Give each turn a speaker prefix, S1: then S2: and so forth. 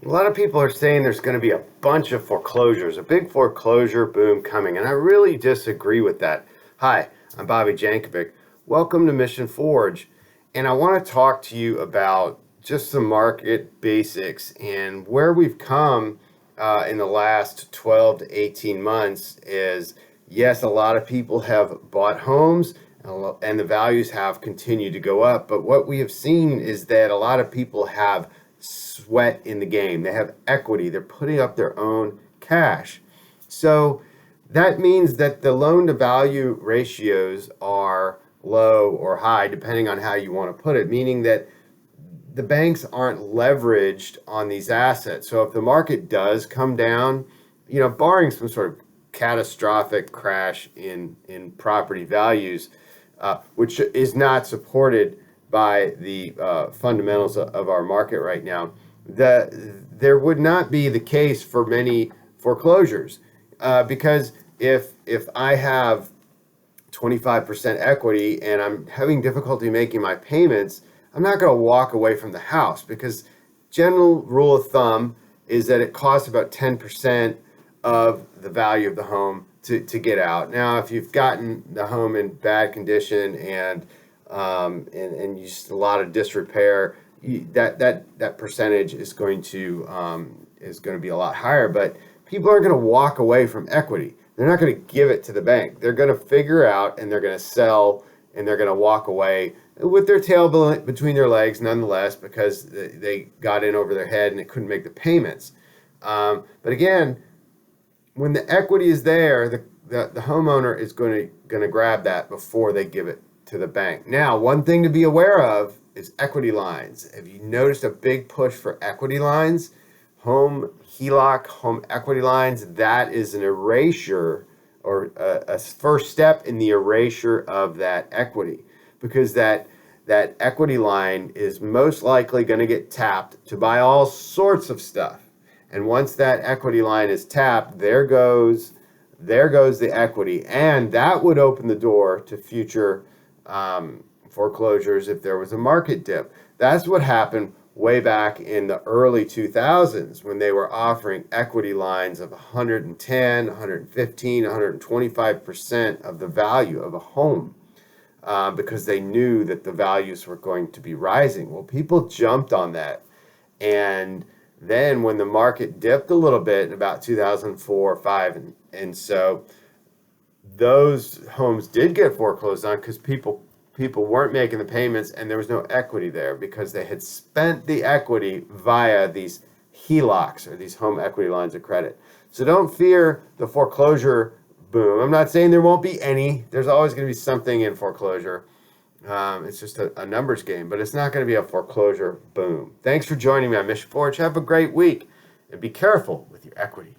S1: A lot of people are saying there's going to be a bunch of foreclosures, a big foreclosure boom coming, and I really disagree with that. Hi, I'm Bobby Jankovic. Welcome to Mission Forge, and I want to talk to you about just some market basics and where we've come in the last 12 to 18 months is, yes, a lot of people have bought homes and the values have continued to go up, but what we have seen is that a lot of people have sweat in the game. They have equity. They're putting up their own cash. So that means that the loan to value ratios are low or high, depending on how you want to put it, meaning that the banks aren't leveraged on these assets. So if the market does come down, barring some sort of catastrophic crash in property values, which is not supported by the fundamentals of our market right now, there would not be the case for many foreclosures, because if I have 25% equity and I'm having difficulty making my payments, I'm not going to walk away from the house, because general rule of thumb is that it costs about 10% of the value of the home to get out. Now, if you've gotten the home in bad condition and just a lot of disrepair, that percentage is going to be a lot higher. But people aren't going to walk away from equity. They're not going to give it to the bank. They're going to figure out, and they're going to sell, and they're going to walk away with their tail between their legs, nonetheless, because they got in over their head and they couldn't make the payments. But again, when the equity is there, the homeowner is going to grab that before they give it to the bank. Now, one thing to be aware of is equity lines. Have you noticed a big push for equity lines? Home HELOC, home equity lines, that is an erasure, or a first step in the erasure of that equity, because that equity line is most likely going to get tapped to buy all sorts of stuff. And once that equity line is tapped, there goes the equity, and that would open the door to future foreclosures if there was a market dip. That's what happened way back in the early 2000s when they were offering equity lines of 110, 115, 125% of the value of a home, because they knew that the values were going to be rising. Well, people jumped on that, and then when the market dipped a little bit in about 2004 or 5, and so those homes did get foreclosed on because people weren't making the payments and there was no equity there because they had spent the equity via these HELOCs, or these home equity lines of credit. So don't fear the foreclosure boom. I'm not saying there won't be any. There's always going to be something in foreclosure. It's just a numbers game, but it's not going to be a foreclosure boom. Thanks for joining me on Mission Forge. Have a great week, and be careful with your equity.